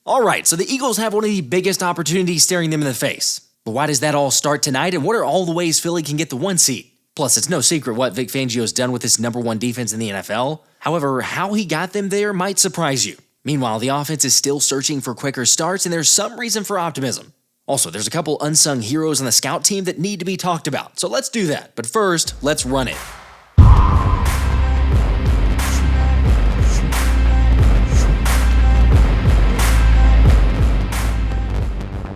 All right, so the Eagles have one of the biggest opportunities staring them in the face. But why does that all start tonight, and what are all the ways Philly can get the 1 seed? Plus, it's no secret what Vic Fangio's done with this number 1 defense in the NFL. However, how he got them there might surprise you. Meanwhile, the offense is still searching for quicker starts, and there's some reason for optimism. Also, there's a couple unsung heroes on the scout team that need to be talked about, so let's do that. But first, let's run it.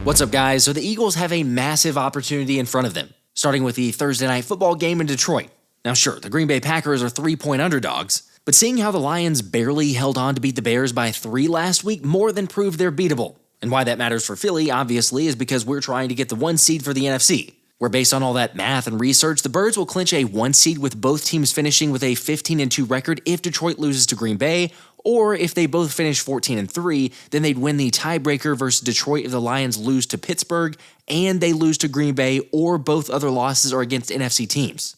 What's up, guys? So the Eagles have a massive opportunity in front of them, starting with the Thursday night football game in Detroit. Now sure, the Green Bay Packers are 3-point underdogs, but seeing how the Lions barely held on to beat the Bears by 3 last week more than proved they're beatable. And why that matters for Philly, obviously, is because we're trying to get the 1 seed for the NFC, where based on all that math and research, the Birds will clinch a 1 seed with both teams finishing with a 15-2 record if Detroit loses to Green Bay, or if they both finish 14-3, then they'd win the tiebreaker versus Detroit if the Lions lose to Pittsburgh and they lose to Green Bay, or both other losses are against NFC teams.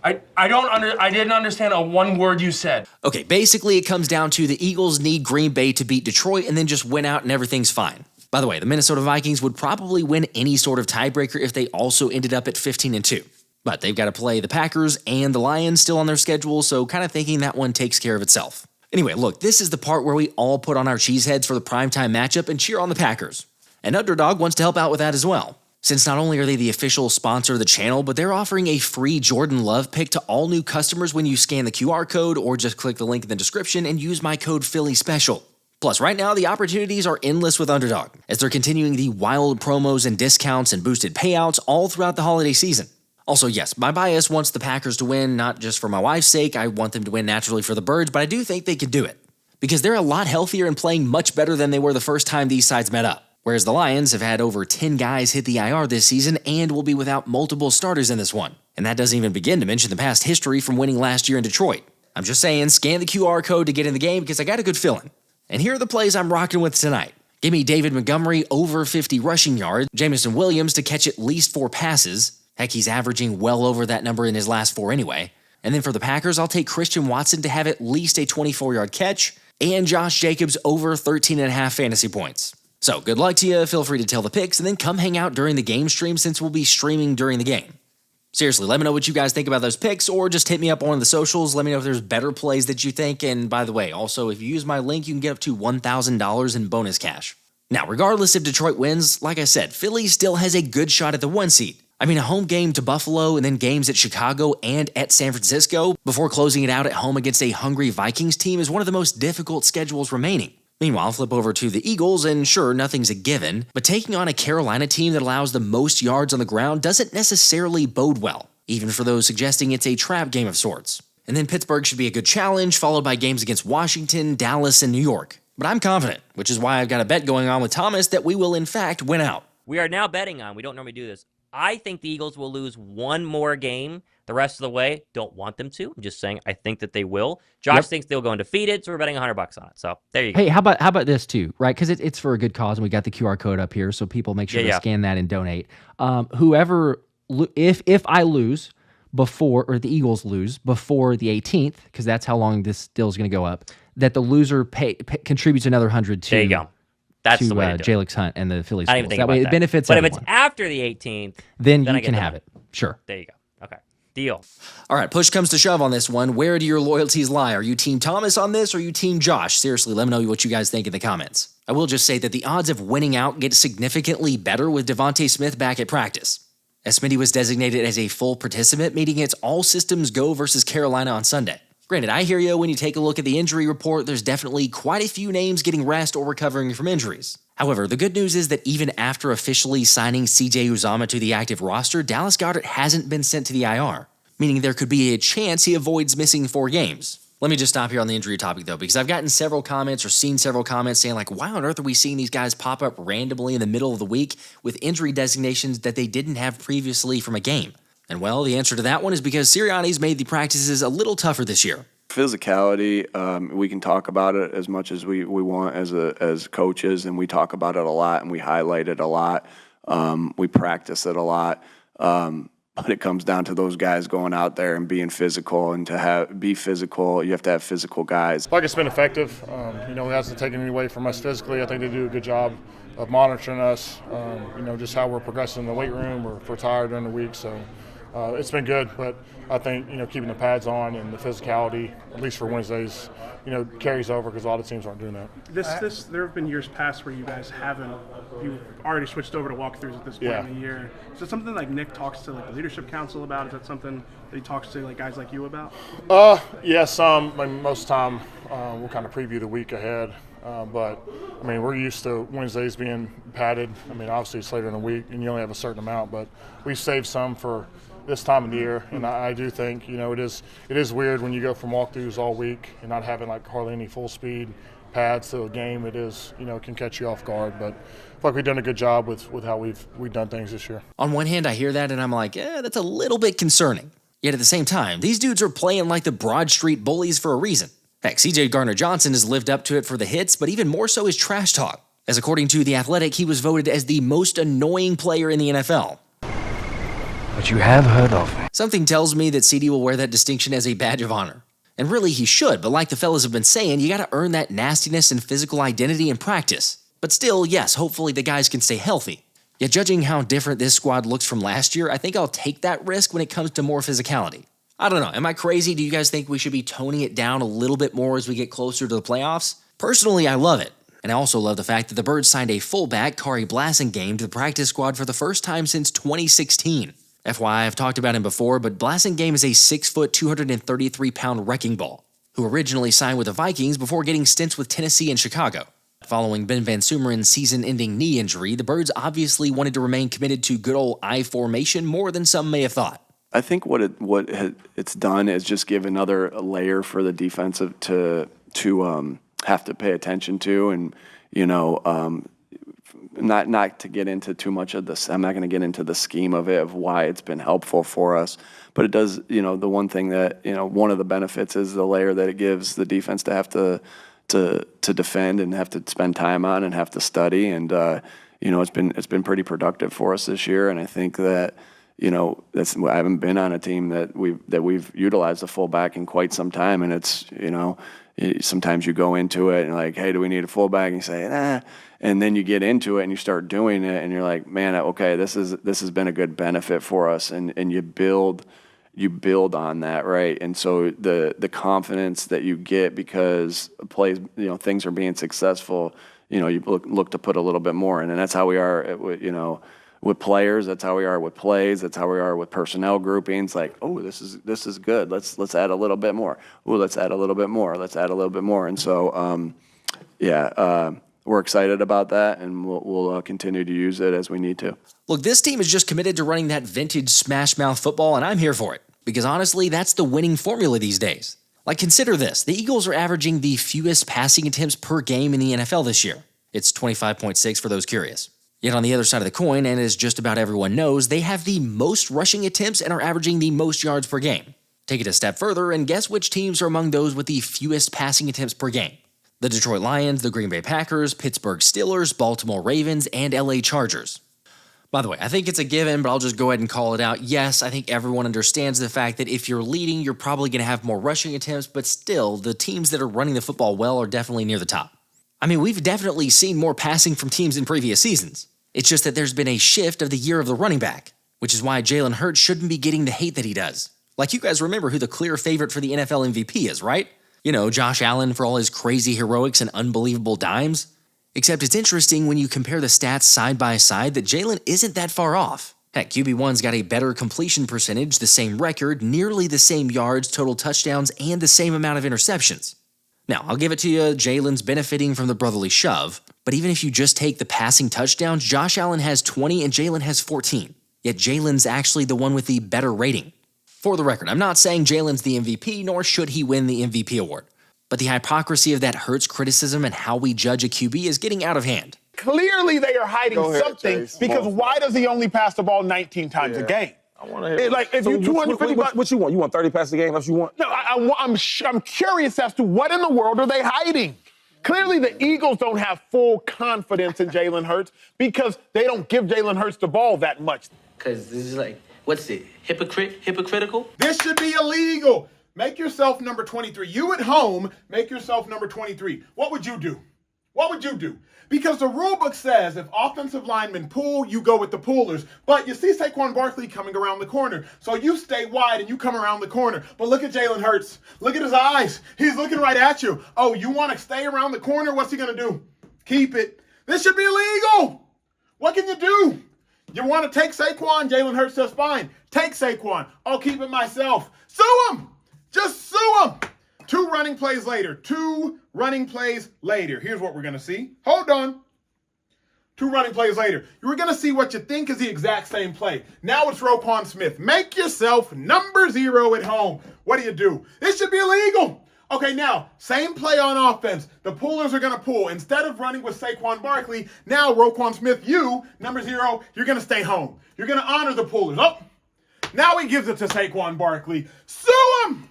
I didn't understand a one word you said. Okay, basically it comes down to the Eagles need Green Bay to beat Detroit and then just win out and everything's fine. By the way, the Minnesota Vikings would probably win any sort of tiebreaker if they also ended up at 15-2. But they've got to play the Packers and the Lions still on their schedule, so kind of thinking that one takes care of itself. Anyway, look, this is the part where we all put on our cheeseheads for the primetime matchup and cheer on the Packers. And Underdog wants to help out with that as well, since not only are they the official sponsor of the channel, but they're offering a free Jordan Love pick to all new customers when you scan the QR code or just click the link in the description and use my code PHILLYSPECIAL. Plus, right now, the opportunities are endless with Underdog, as they're continuing the wild promos and discounts and boosted payouts all throughout the holiday season. Also, yes, my bias wants the Packers to win, not just for my wife's sake. I want them to win naturally for the Birds, but I do think they can do it, because they're a lot healthier and playing much better than they were the first time these sides met up. Whereas the Lions have had over 10 guys hit the IR this season and will be without multiple starters in this one. And that doesn't even begin to mention the past history from winning last year in Detroit. I'm just saying, scan the QR code to get in the game because I got a good feeling. And here are the plays I'm rocking with tonight. Give me David Montgomery over 50 rushing yards, Jameson Williams to catch at least 4 passes. Heck, he's averaging well over that number in his last 4 anyway. And then for the Packers, I'll take Christian Watson to have at least a 24-yard catch, and Josh Jacobs over 13.5 fantasy points. So good luck to you, feel free to tell the picks, and then come hang out during the game stream since we'll be streaming during the game. Seriously, let me know what you guys think about those picks, or just hit me up on one of the socials, let me know if there's better plays that you think, and by the way, also if you use my link, you can get up to $1,000 in bonus cash. Now, regardless if Detroit wins, like I said, Philly still has a good shot at the 1 seed. I mean, a home game to Buffalo and then games at Chicago and at San Francisco before closing it out at home against a hungry Vikings team is one of the most difficult schedules remaining. Meanwhile, flip over to the Eagles, and sure, nothing's a given, but taking on a Carolina team that allows the most yards on the ground doesn't necessarily bode well, even for those suggesting it's a trap game of sorts. And then Pittsburgh should be a good challenge, followed by games against Washington, Dallas, and New York. But I'm confident, which is why I've got a bet going on with Thomas that we will in fact win out. We are now betting on, we don't normally do this, I think the Eagles will lose one more game the rest of the way. Don't want them to. I'm just saying I think that they will. Josh thinks they'll go undefeated, so we're betting $100 on it. So there you go. Hey, how about this too, right? Because it's for a good cause, and we got the QR code up here, so people make sure to scan that and donate. If I lose before, or the Eagles lose before the 18th, because that's how long this deal is going to go up, that the loser contributes another $100 to. There you go. That's the way to do Jalyx Hunt and the Phillies. I didn't even think that about way that. it benefits but everyone. If it's after the 18th, then you can have it. Sure. There you go. Okay. Deal. All right, push comes to shove on this one. Where do your loyalties lie? Are you Team Thomas on this, or are you Team Josh? Seriously, let me know what you guys think in the comments. I will just say that the odds of winning out get significantly better with Devonta Smith back at practice, as Smitty was designated as a full participant, meaning it's all systems go versus Carolina on Sunday. Granted, I hear you, when you take a look at the injury report, there's definitely quite a few names getting rest or recovering from injuries. However, the good news is that even after officially signing CJ Uzomah to the active roster, Dallas Goedert hasn't been sent to the IR, meaning there could be a chance he avoids missing 4 games. Let me just stop here on the injury topic though, because I've gotten several comments or seen several comments saying like, why on earth are we seeing these guys pop up randomly in the middle of the week with injury designations that they didn't have previously from a game? And well, the answer to that one is because Sirianni's made the practices a little tougher this year. Physicality, we can talk about it as much as we want as coaches, and we talk about it a lot and we highlight it a lot. We practice it a lot. But it comes down to those guys going out there and being physical, and to be physical, you have to have physical guys. Like it's been effective. It hasn't taken any away from us physically. I think they do a good job of monitoring us, just how we're progressing in the weight room or if we're tired during the week. So it's been good, but I think, keeping the pads on and the physicality, at least for Wednesdays, carries over because a lot of teams aren't doing that. There have been years past where you guys you've already switched over to walkthroughs at this point in the year. Is it something like Nick talks to like the leadership council about? Is that something that he talks to like guys like you about? Yeah, some. Most of the time we'll kind of preview the week ahead. But we're used to Wednesdays being padded. Obviously it's later in the week and you only have a certain amount, but we saved some for this time of the year. And I do think, it is weird when you go from walkthroughs all week and not having like hardly any full speed pads to a game. It is, can catch you off guard, but I feel like we've done a good job with how we've done things this year. On one hand, I hear that and I'm like, that's a little bit concerning. Yet at the same time, these dudes are playing like the Broad Street Bullies for a reason. Heck, CJ Gardner-Johnson has lived up to it for the hits, but even more so his trash talk. As according to The Athletic, he was voted as the most annoying player in the NFL. But you have heard of me. Something tells me that CD will wear that distinction as a badge of honor. And really, he should, but like the fellas have been saying, you gotta earn that nastiness and physical identity in practice. But still, yes, hopefully the guys can stay healthy. Yet judging how different this squad looks from last year, I think I'll take that risk when it comes to more physicality. I don't know, am I crazy? Do you guys think we should be toning it down a little bit more as we get closer to the playoffs? Personally, I love it. And I also love the fact that the Birds signed a fullback, Kari Blasingame, to the practice squad for the first time since 2016. FYI, I've talked about him before, but Blasingame is a 6-foot, 233-pound wrecking ball, who originally signed with the Vikings before getting stints with Tennessee and Chicago. Following Ben Van Sumeren's season-ending knee injury, the Birds obviously wanted to remain committed to good old I formation more than some may have thought. I think what it's done is just give another layer for the defensive to have to pay attention to, and not to get into too much of this. I'm not going to get into the scheme of it, of why it's been helpful for us, but it does. The one thing that one of the benefits is the layer that it gives the defense to have to defend and have to spend time on and have to study, and it's been pretty productive for us this year, and I think that. I haven't been on a team that we've utilized a fullback in quite some time, and it's sometimes you go into it and like, hey, do we need a fullback? And you say, nah, and then you get into it and you start doing it, and you're like, man, okay, this has been a good benefit for us, and you build on that, right? And so the confidence that you get because plays, things are being successful, you look to put a little bit more in, and that's how we are, with players, that's how we are with plays. That's how we are with personnel groupings. Like, oh, this is good. Let's add a little bit more. Oh, let's add a little bit more. Let's add a little bit more. And so, we're excited about that, and we'll continue to use it as we need to. Look, this team is just committed to running that vintage smash mouth football, and I'm here for it because honestly, that's the winning formula these days. Like, consider this: the Eagles are averaging the fewest passing attempts per game in the NFL this year. It's 25.6 for those curious. Yet on the other side of the coin, and as just about everyone knows, they have the most rushing attempts and are averaging the most yards per game. Take it a step further and guess which teams are among those with the fewest passing attempts per game. The Detroit Lions, the Green Bay Packers, Pittsburgh Steelers, Baltimore Ravens, and LA Chargers. By the way, I think it's a given, but I'll just go ahead and call it out. Yes, I think everyone understands the fact that if you're leading, you're probably going to have more rushing attempts, but still, the teams that are running the football well are definitely near the top. We've definitely seen more passing from teams in previous seasons. It's just that there's been a shift of the year of the running back, which is why Jalen Hurts shouldn't be getting the hate that he does. Like, you guys remember who the clear favorite for the NFL MVP is, right? Josh Allen for all his crazy heroics and unbelievable dimes. Except it's interesting when you compare the stats side by side that Jalen isn't that far off. Heck, QB1's got a better completion percentage, the same record, nearly the same yards, total touchdowns, and the same amount of interceptions. Now, I'll give it to you, Jalen's benefiting from the brotherly shove, but even if you just take the passing touchdowns, Josh Allen has 20 and Jalen has 14. Yet Jalen's actually the one with the better rating. For the record, I'm not saying Jalen's the MVP, nor should he win the MVP award. But the hypocrisy of that Hurts criticism and how we judge a QB is getting out of hand. Clearly they are hiding something because why does he only pass the ball 19 times a game? I want to hear. Like, if you 250 bucks, what you want? You want 30 passes a game? That's what you want? No, I'm curious as to what in the world are they hiding? Clearly, the Eagles don't have full confidence in Jalen Hurts because they don't give Jalen Hurts the ball that much. Because this is like what's it, hypocritical? This should be illegal. Make yourself number 23. You at home, make yourself number 23. What would you do? What would you do? Because the rule book says if offensive linemen pull, you go with the pullers. But you see Saquon Barkley coming around the corner. So you stay wide and you come around the corner. But look at Jalen Hurts. Look at his eyes. He's looking right at you. Oh, you want to stay around the corner? What's he going to do? Keep it. This should be illegal. What can you do? You want to take Saquon? Jalen Hurts says, fine. Take Saquon. I'll keep it myself. Sue him. Just sue him. 2 running plays later. 2 running plays later. Here's what we're going to see. Hold on. 2 running plays later. You're going to see what you think is the exact same play. Now it's Roquan Smith. Make yourself number 0 at home. What do? This should be illegal. Okay, now, same play on offense. The pullers are going to pull. Instead of running with Saquon Barkley, now Roquan Smith, you, number 0, you're going to stay home. You're going to honor the pullers. Oh, now he gives it to Saquon Barkley. Sue him!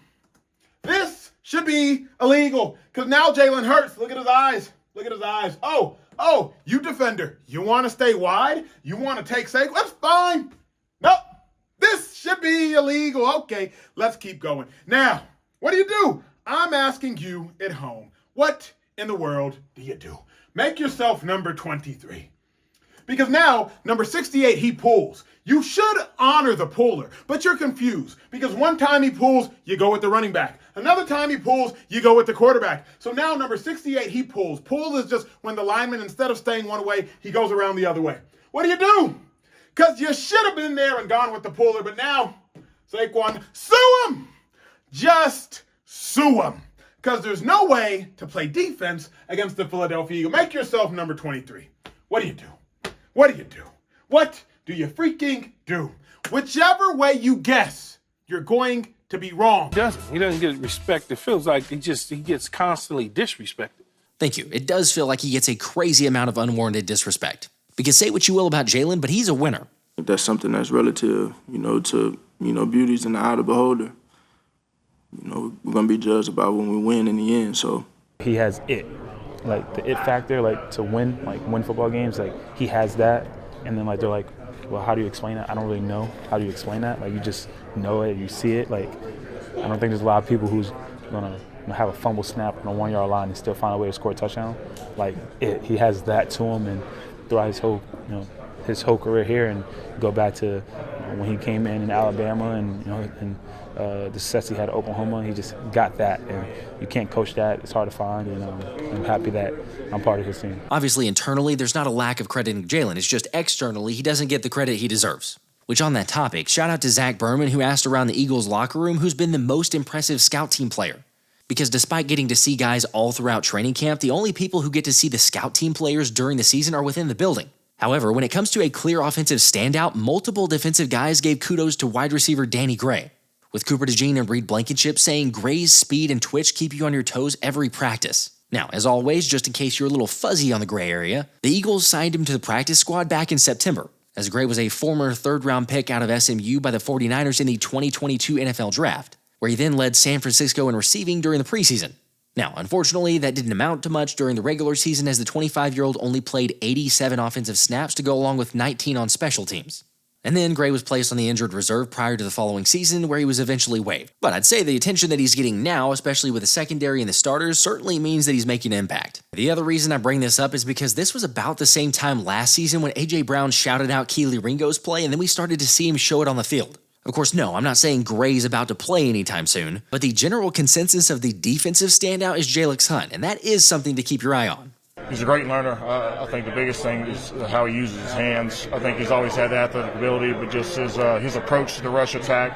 This should be illegal because now Jalen Hurts, look at his eyes. Look at his eyes. Oh, you defender, you want to stay wide? You want to take Saquon? That's fine. Nope. This should be illegal. Okay, let's keep going. Now, what do? I'm asking you at home, what in the world do you do? Make yourself number 23. Because now, number 68, he pulls. You should honor the puller, but you're confused. Because one time he pulls, you go with the running back. Another time he pulls, you go with the quarterback. So now, number 68, he pulls. Pull is just when the lineman, instead of staying one way, he goes around the other way. What do? Because you should have been there and gone with the puller, but now, Saquon, sue him! Just sue him. Because there's no way to play defense against the Philadelphia Eagles. Make yourself number 23. What do? What do? What do you freaking do? Whichever way you guess, you're going to be wrong. He doesn't get respect. It feels like he gets constantly disrespected. Thank you. It does feel like he gets a crazy amount of unwarranted disrespect. Because say what you will about Jalen, but he's a winner. That's something that's relative, to beauty's in the eye of the beholder. We're going to be judged about when we win in the end, so. He has it. Like, the it factor, like, to win football games, like, he has that. And then, like, they're like, well, how do you explain that? I don't really know. How do you explain that? Like, you just know it, you see it. Like, I don't think there's a lot of people who's going to have a fumble snap on a 1-yard line and still find a way to score a touchdown. Like, he has that to him, and throughout his whole career here, and go back to when he came in Alabama and the success he had at Oklahoma, he just got that, and you can't coach that. It's hard to find, and I'm happy that I'm part of his team. Obviously, internally, there's not a lack of credit in Jalen. It's just externally, he doesn't get the credit he deserves. Which, on that topic, shout out to Zack Berman, who asked around the Eagles locker room who's been the most impressive scout team player. Because despite getting to see guys all throughout training camp, the only people who get to see the scout team players during the season are within the building. However, when it comes to a clear offensive standout, multiple defensive guys gave kudos to wide receiver Danny Gray, with Cooper DeJean and Reed Blankenship saying Gray's speed and twitch keep you on your toes every practice. Now, as always, just in case you're a little fuzzy on the Gray area, the Eagles signed him to the practice squad back in September, as Gray was a former third-round pick out of SMU by the 49ers in the 2022 NFL Draft, where he then led San Francisco in receiving during the preseason. Now, unfortunately, that didn't amount to much during the regular season, as the 25-year-old only played 87 offensive snaps to go along with 19 on special teams. And then Gray was placed on the injured reserve prior to the following season, where he was eventually waived. But I'd say the attention that he's getting now, especially with the secondary and the starters, certainly means that he's making an impact. The other reason I bring this up is because this was about the same time last season when A.J. Brown shouted out Keely Ringo's play, and then we started to see him show it on the field. Of course, no, I'm not saying Gray's about to play anytime soon, but the general consensus of the defensive standout is Jalyx Hunt, and that is something to keep your eye on. He's a great learner. I think the biggest thing is how he uses his hands. I think he's always had the athletic ability, but just his approach to the rush attack,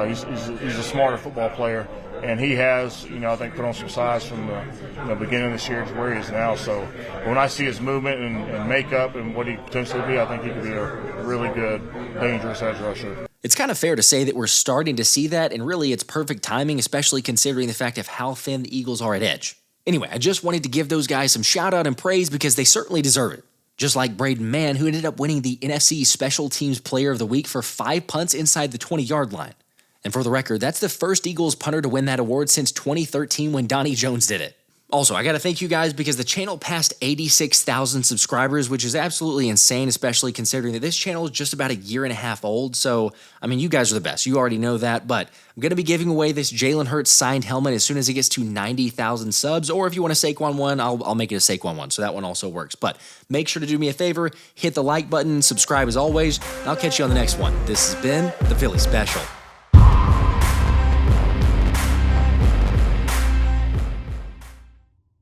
he's a smarter football player. And he has, I think, put on some size from the beginning of this year to where he is now. So when I see his movement and makeup and what he potentially be, I think he could be a really good, dangerous edge rusher. It's kind of fair to say that we're starting to see that, and really it's perfect timing, especially considering the fact of how thin the Eagles are at edge. Anyway, I just wanted to give those guys some shout out and praise because they certainly deserve it. Just like Braden Mann, who ended up winning the NFC Special Teams Player of the Week for 5 punts inside the 20-yard line. And for the record, that's the first Eagles punter to win that award since 2013 when Donnie Jones did it. Also, I got to thank you guys because the channel passed 86,000 subscribers, which is absolutely insane, especially considering that this channel is just about a year and a half old. So, I mean, you guys are the best. You already know that, but I'm going to be giving away this Jalen Hurts signed helmet as soon as it gets to 90,000 subs, or if you want a Saquon one, I'll make it a Saquon one, so that one also works. But make sure to do me a favor, hit the like button, subscribe as always, and I'll catch you on the next one. This has been the Philly Special.